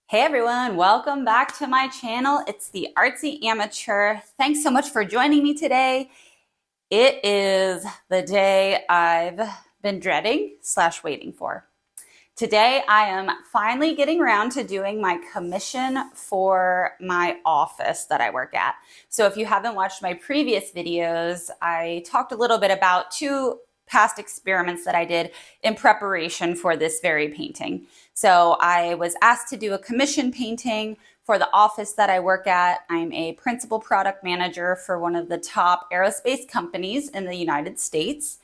Hey everyone, welcome back to my channel. It's the Artsy Amateur. Thanks so much for joining me today. It is the day I've been dreading / waiting for. Today I am finally getting around to doing my commission for my office that I work at. So if you haven't watched my previous videos, I talked a little bit about two past experiments that I did in preparation for this very painting. So I was asked to do a commission painting for the office that I work at. I'm a principal product manager for one of the top aerospace companies in the United States.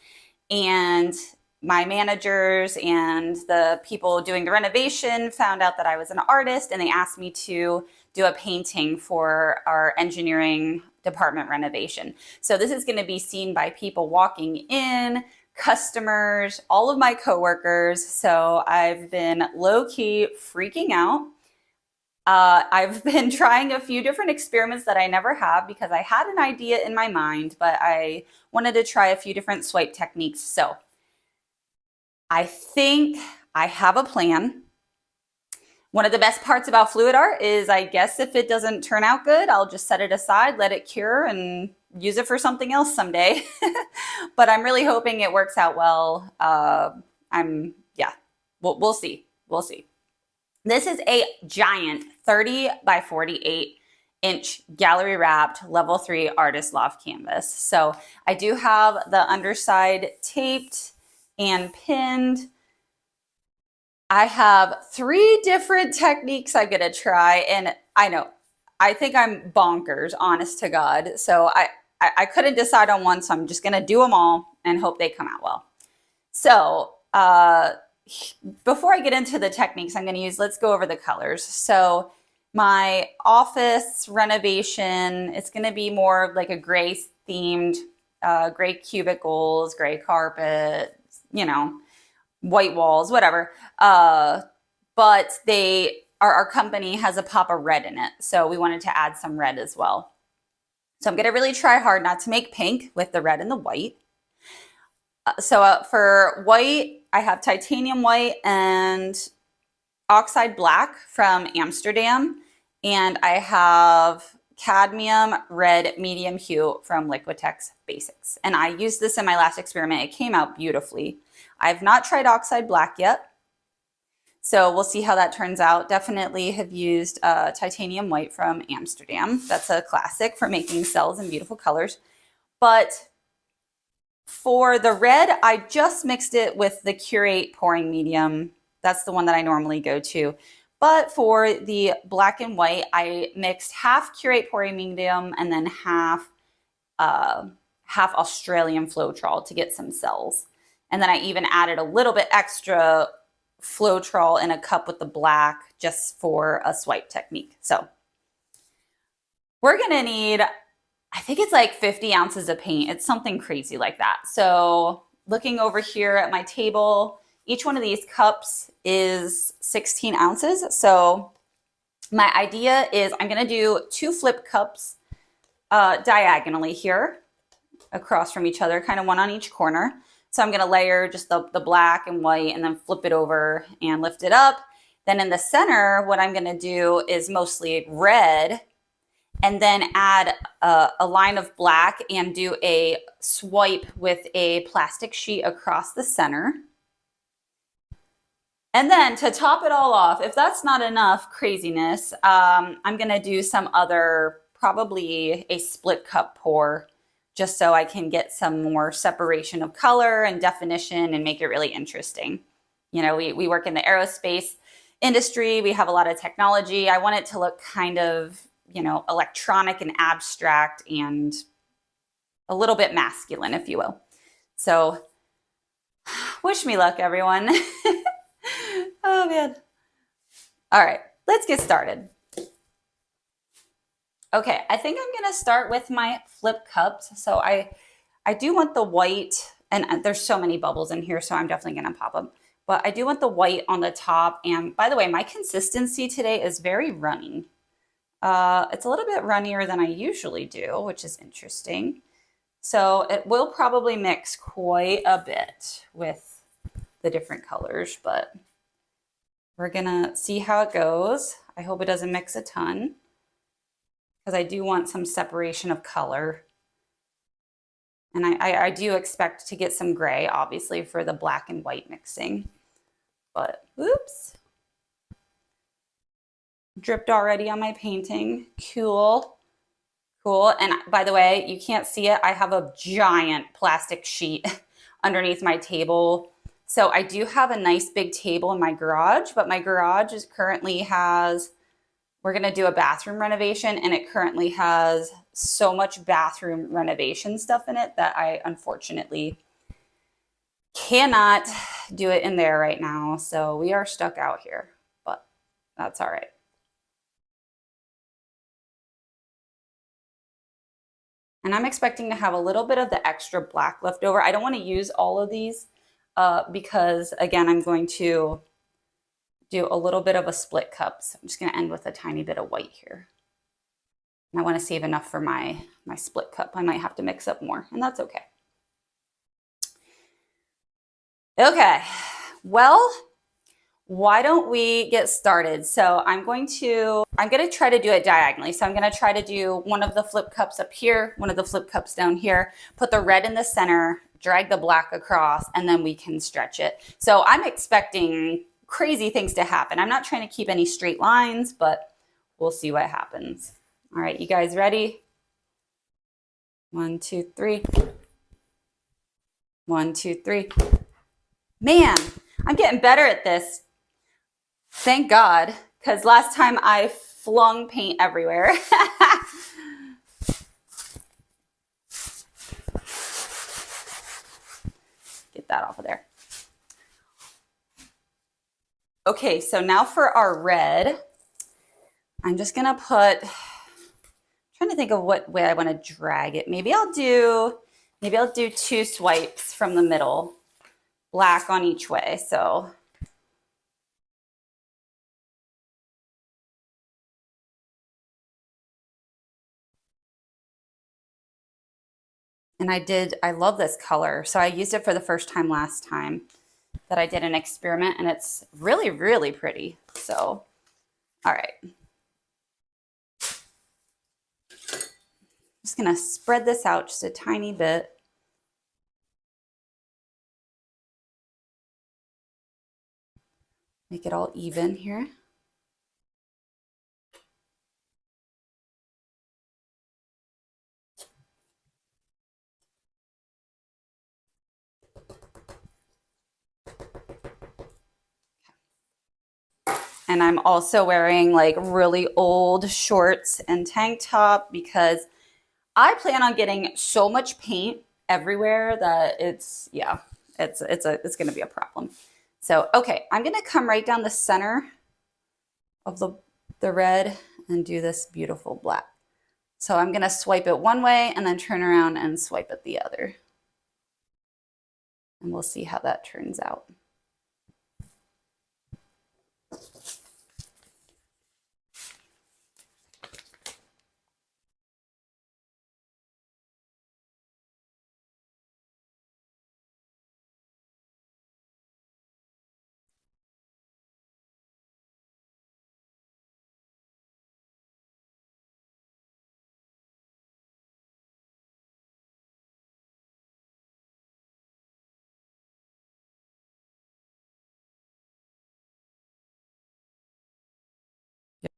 And my managers and the people doing the renovation found out that I was an artist, and they asked me to do a painting for our engineering department renovation. So this is going to be seen by people walking in, customers, all of my coworkers. So I've been low-key freaking out. I've been trying a few different experiments that I never have because I had an idea in my mind, but I wanted to try a few different swipe techniques. So I think I have a plan. One of the best parts about fluid art is, I guess, if it doesn't turn out good, I'll just set it aside, let it cure, and use it for something else someday. But I'm really hoping it works out well. Yeah, we'll see. We'll see. This is a giant 30 by 48 inch gallery wrapped level 3 artist loft canvas. So I do have the underside taped and pinned. I have 3 different techniques I'm gonna try, and I think I'm bonkers, honest to God. So I couldn't decide on one, so I'm just gonna do them all and hope they come out well. So before I get into the techniques I'm gonna use, let's go over the colors. So my office renovation, it's gonna be more like a gray themed, gray cubicles, gray carpet, white walls, whatever. But our company has a pop of red in it. So we wanted to add some red as well. So I'm going to really try hard not to make pink with the red and the white. So for white, I have titanium white and oxide black from Amsterdam. And I have cadmium red medium hue from Liquitex Basics. And I used this in my last experiment. It came out beautifully. I've not tried oxide black yet, so we'll see how that turns out. Definitely have used titanium white from Amsterdam. That's a classic for making cells in beautiful colors. But for the red, I just mixed it with the Curate pouring medium. That's the one that I normally go to. But for the black and white, I mixed half Curate pouring medium and then half Australian Floetrol to get some cells. And then I even added a little bit extra Floetrol in a cup with the black just for a swipe technique. So we're gonna need, I think it's like 50 ounces of paint. It's something crazy like that. So looking over here at my table, each one of these cups is 16 ounces. So my idea is I'm gonna do 2 flip cups diagonally here across from each other, kind of one on each corner. So I'm going to layer just the black and white and then flip it over and lift it up. Then in the center, what I'm going to do is mostly red and then add a line of black and do a swipe with a plastic sheet across the center. And then to top it all off, if that's not enough craziness, I'm going to do some other, probably a split cup pour, just so I can get some more separation of color and definition and make it really interesting. We work in the aerospace industry. We have a lot of technology. I want it to look kind of, electronic and abstract and a little bit masculine, if you will. So wish me luck, everyone. Oh, man. All right, let's get started. Okay, I think I'm gonna start with my flip cups. So I do want the white, and there's so many bubbles in here, so I'm definitely gonna pop them. But I do want the white on the top. And by the way, my consistency today is very runny. It's a little bit runnier than I usually do, which is interesting. So it will probably mix quite a bit with the different colors, but we're gonna see how it goes. I hope it doesn't mix a ton because I do want some separation of color. And I do expect to get some gray, obviously, for the black and white mixing. But, oops. Dripped already on my painting. Cool. Cool. And by the way, you can't see it. I have a giant plastic sheet underneath my table. So I do have a nice big table in my garage, but my garage currently has, we're going to do a bathroom renovation, and it currently has so much bathroom renovation stuff in it that I unfortunately cannot do it in there right now. So we are stuck out here, but that's all right. And I'm expecting to have a little bit of the extra black left over. I don't want to use all of these because, again, I'm going to do a little bit of a split cup. So I'm just going to end with a tiny bit of white here. And I want to save enough for my split cup. I might have to mix up more, and that's okay. Okay, well, why don't we get started? So I'm going to try to do it diagonally. So I'm going to try to do one of the flip cups up here, one of the flip cups down here, put the red in the center, drag the black across, and then we can stretch it. So I'm expecting crazy things to happen. I'm not trying to keep any straight lines, but we'll see what happens. All right, you guys ready? 1, 2, 3. 1, 2, 3. Man, I'm getting better at this. Thank God, because last time I flung paint everywhere. Get that off of there. Okay, so now for our red, I'm just gonna put, I'm trying to think of what way I want to drag it. Maybe I'll do 2 swipes from the middle, black on each way. So and I love this color. So I used it for the first time last time that I did an experiment, and it's really, really pretty. So, all right. Just gonna spread this out just a tiny bit. Make it all even here. And I'm also wearing like really old shorts and tank top because I plan on getting so much paint everywhere that it's going to be a problem. So, okay, I'm going to come right down the center of the red and do this beautiful black. So I'm going to swipe it one way and then turn around and swipe it the other. And we'll see how that turns out.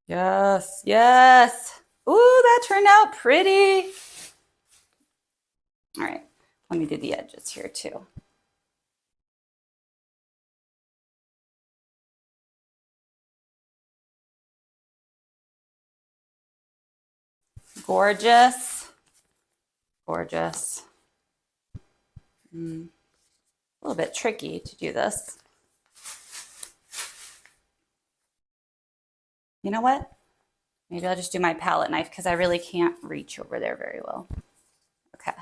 Yes, yes. Ooh, that turned out pretty. All right, let me do the edges here too. Gorgeous. Gorgeous. A little bit tricky to do this. You know what? Maybe I'll just do my palette knife because I really can't reach over there very well. Okay.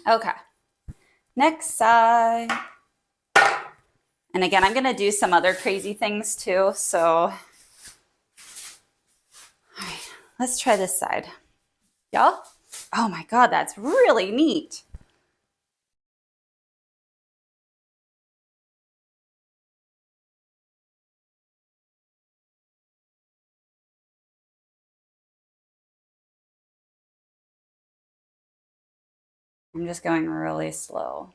Okay. Next side. And again, I'm going to do some other crazy things too. So let's try this side. Y'all? Oh my God, that's really neat. I'm just going really slow.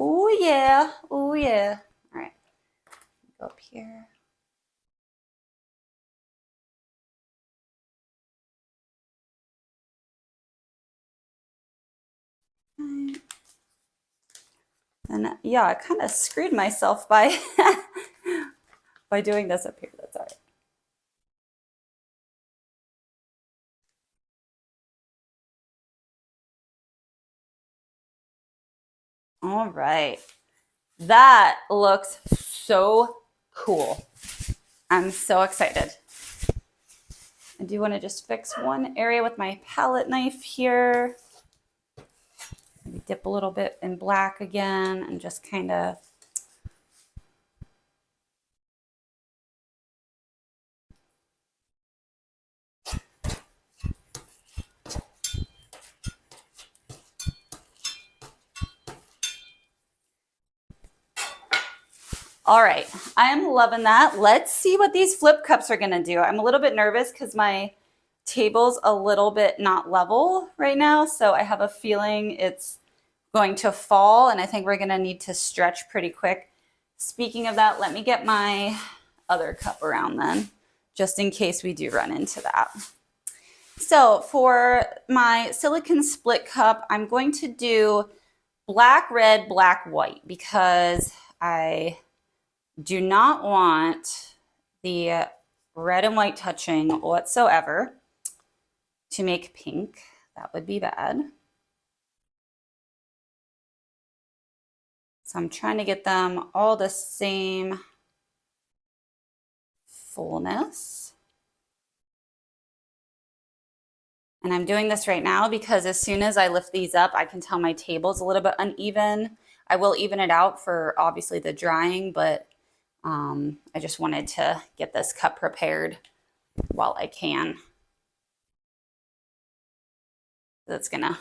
Oh yeah, oh yeah. All right, go up here. And yeah, I kind of screwed myself by by doing this up here. That's all right. All right. That looks so cool. I'm so excited. I do want to just fix one area with my palette knife here. Maybe dip a little bit in black again and just kind of all right, I am loving that. Let's see what these flip cups are gonna do. I'm a little bit nervous because my table's a little bit not level right now, so I have a feeling it's going to fall, and I think we're gonna need to stretch pretty quick. Speaking of that, let me get my other cup around then, just in case we do run into that. So for my silicone split cup, I'm going to do black, red, black, white, because I do not want the red and white touching whatsoever to make pink. That would be bad. So I'm trying to get them all the same fullness. And I'm doing this right now because as soon as I lift these up, I can tell my table's a little bit uneven. I will even it out for obviously the drying, but I just wanted to get this cup prepared while I can. That's gonna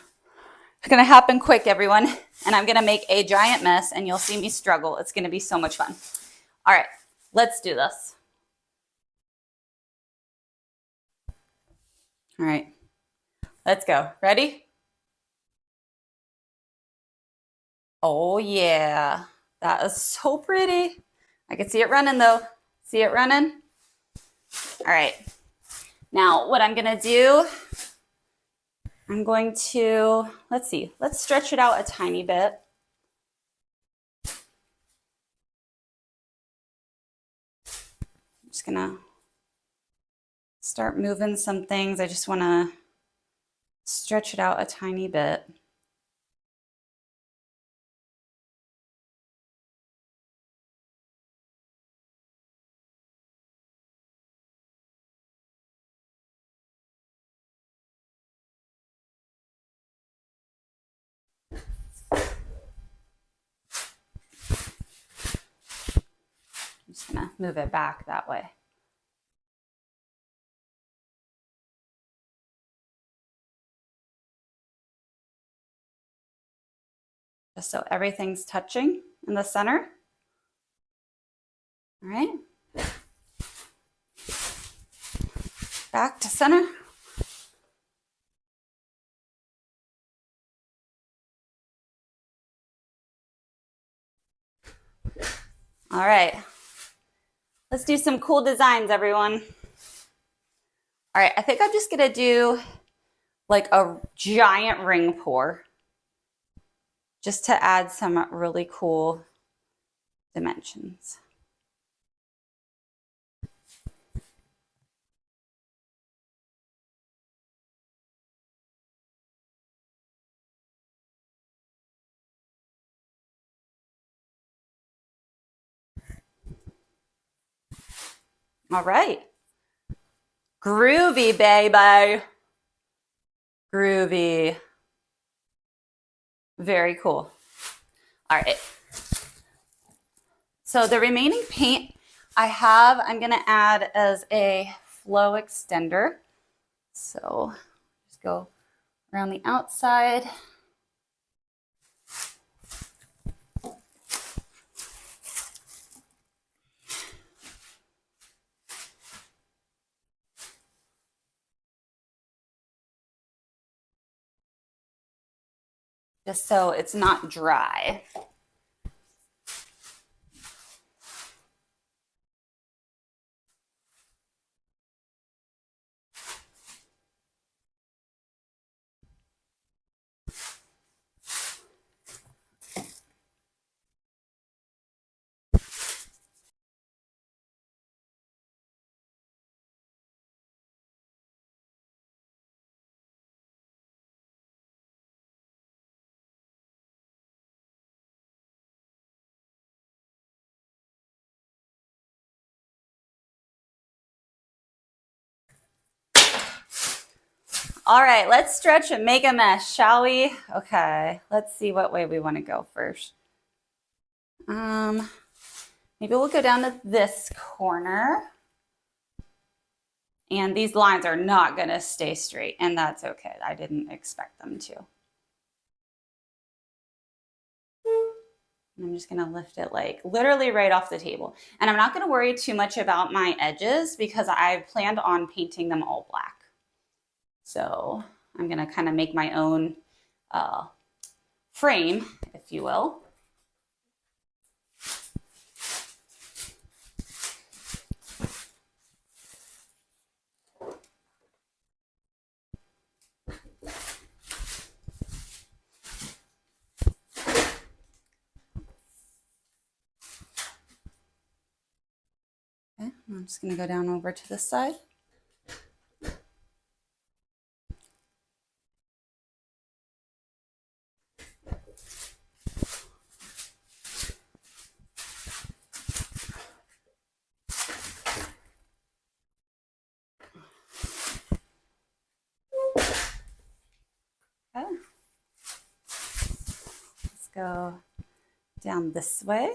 happen quick, everyone. And I'm gonna make a giant mess and you'll see me struggle. It's gonna be so much fun. All right, let's do this. All right, let's go. Ready? Oh yeah, that is so pretty. I can see it running though. See it running? All right. Now what I'm gonna do, I'm going to, let's see, let's stretch it out a tiny bit. I'm just gonna start moving some things. I just wanna stretch it out a tiny bit. I'm just gonna move it back that way. Just so everything's touching in the center. All right. Back to center. All right. Let's do some cool designs, everyone. All right, I think I'm just gonna do like a giant ring pour just to add some really cool dimensions. All right. Groovy, baby. Groovy. Very cool. All right. So the remaining paint I'm going to add as a flow extender. So just go around the outside. Just so it's not dry. All right, let's stretch and make a mess, shall we? Okay, let's see what way we want to go first. Maybe we'll go down to this corner. And these lines are not going to stay straight, and that's okay. I didn't expect them to. I'm just going to lift it like literally right off the table. And I'm not going to worry too much about my edges because I planned on painting them all black. So I'm going to kind of make my own frame, if you will. Okay, I'm just going to go down over to this side. Okay. Let's go down this way.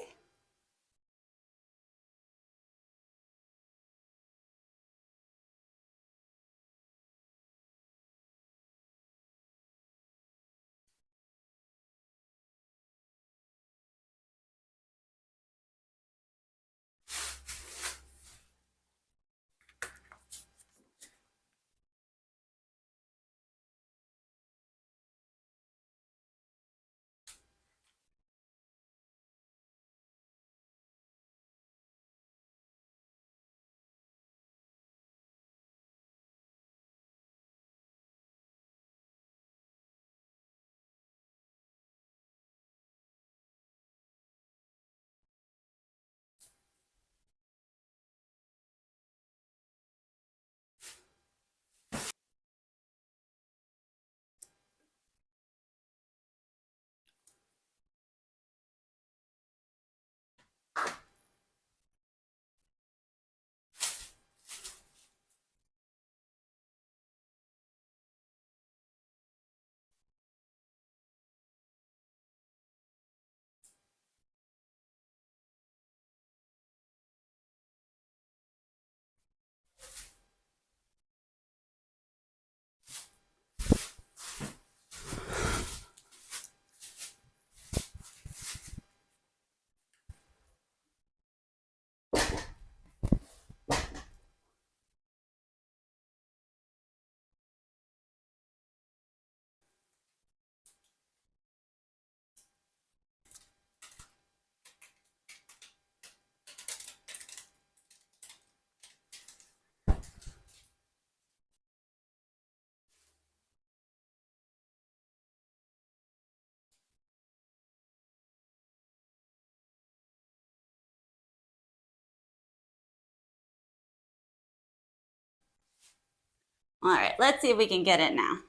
All right, let's see if we can get it now.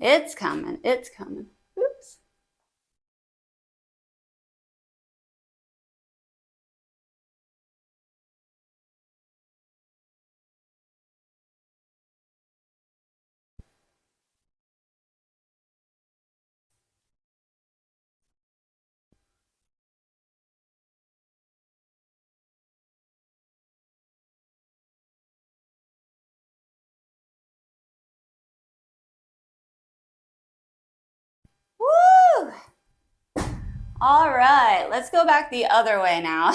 It's coming, it's coming. Oops. All right, let's go back the other way now.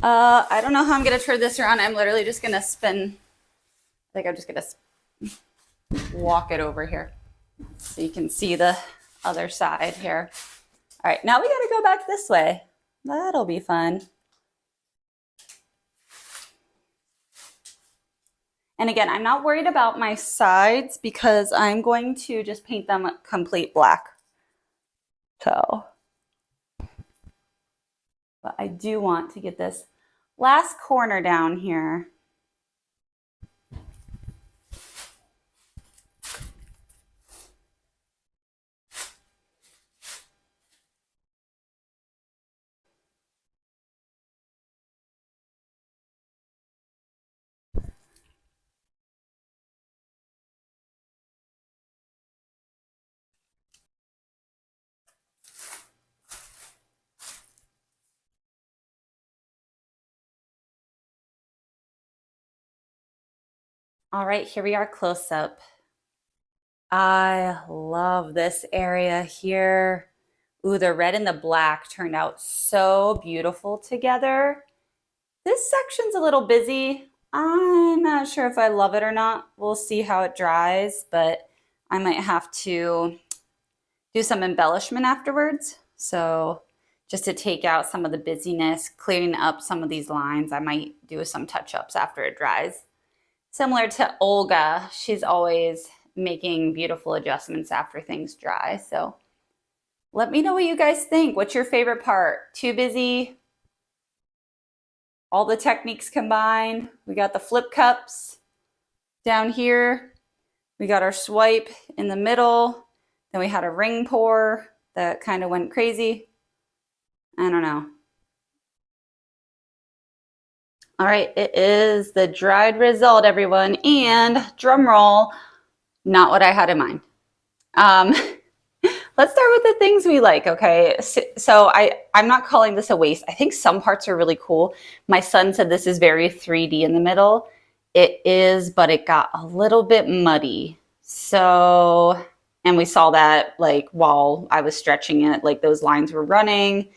I don't know how I'm gonna turn this around. I'm literally just gonna spin. I think I'm just gonna walk it over here so you can see the other side here. All right, now we gotta go back this way. That'll be fun. And again, I'm not worried about my sides because I'm going to just paint them complete black. So, but I do want to get this last corner down here. All right, here we are close up. I love this area here. Ooh, the red and the black turned out so beautiful together. This section's a little busy. I'm not sure if I love it or not. We'll see how it dries, but I might have to do some embellishment afterwards. So just to take out some of the busyness, clearing up some of these lines, I might do some touch-ups after it dries. Similar to Olga, she's always making beautiful adjustments after things dry. So let me know what you guys think. What's your favorite part? Too busy? All the techniques combined? We got the flip cups down here. We got our swipe in the middle. Then we had a ring pour that kind of went crazy. I don't know. All right, it is the dried result, everyone. And drum roll, not what I had in mind. Let's start with the things we like, okay? So I'm not calling this a waste. I think some parts are really cool. My son said this is very 3D in the middle. It is, but it got a little bit muddy. So, and we saw that like while I was stretching it, like those lines were running.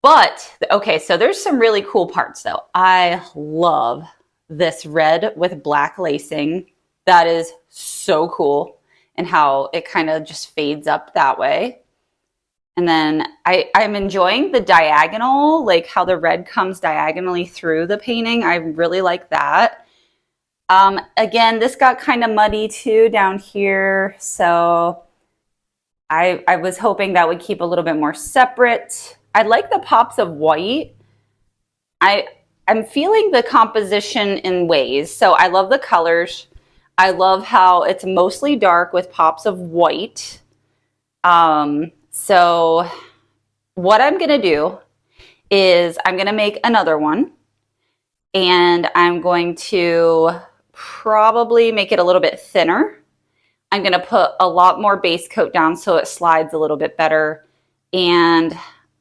But, okay, so there's some really cool parts though. I love this red with black lacing. That is so cool. And how it kind of just fades up that way. And then I'm enjoying the diagonal, like how the red comes diagonally through the painting. I really like that. Again, this got kind of muddy too down here. So I was hoping that would keep a little bit more separate. I like the pops of white. I'm feeling the composition in ways. So I love the colors. I love how it's mostly dark with pops of white. So what I'm going to do is I'm going to make another one. And I'm going to probably make it a little bit thinner. I'm going to put a lot more base coat down so it slides a little bit better. And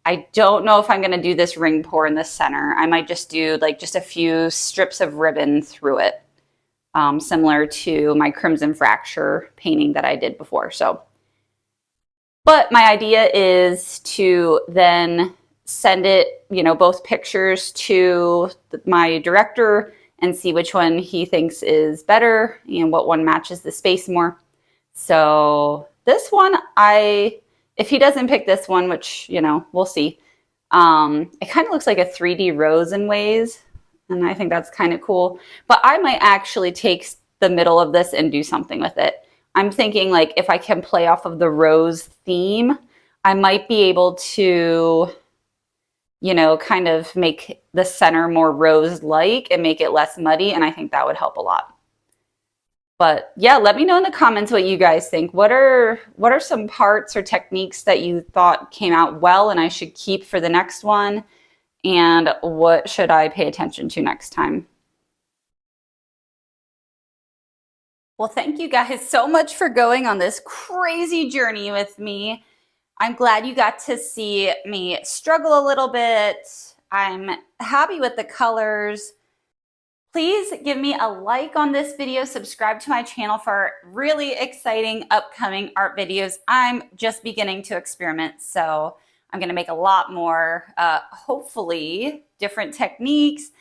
I don't know if I'm going to do this ring pour in the center. I might just do like just a few strips of ribbon through it. Similar to my Crimson Fracture painting that I did before. So, but my idea is to then send it, you know, both pictures to my director and see which one he thinks is better and what one matches the space more. So this one, if he doesn't pick this one, which, you know, we'll see. It kind of looks like a 3D rose in ways. And I think that's kind of cool. But I might actually take the middle of this and do something with it. I'm thinking like if I can play off of the rose theme, I might be able to, you know, kind of make the center more rose-like and make it less muddy. And I think that would help a lot. But yeah, let me know in the comments what you guys think. What are some parts or techniques that you thought came out well and I should keep for the next one? And what should I pay attention to next time? Well, thank you guys so much for going on this crazy journey with me. I'm glad you got to see me struggle a little bit. I'm happy with the colors. Please give me a like on this video, subscribe to my channel for really exciting upcoming art videos. I'm just beginning to experiment, so I'm gonna make a lot more, hopefully different techniques,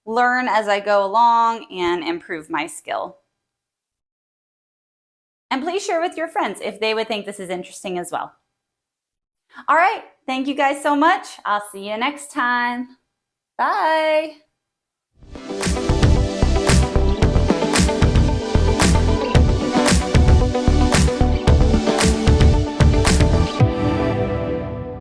learn as I go along, and improve my skill. And please share with your friends if they would think this is interesting as well. All right, thank you guys so much. I'll see you next time. Bye.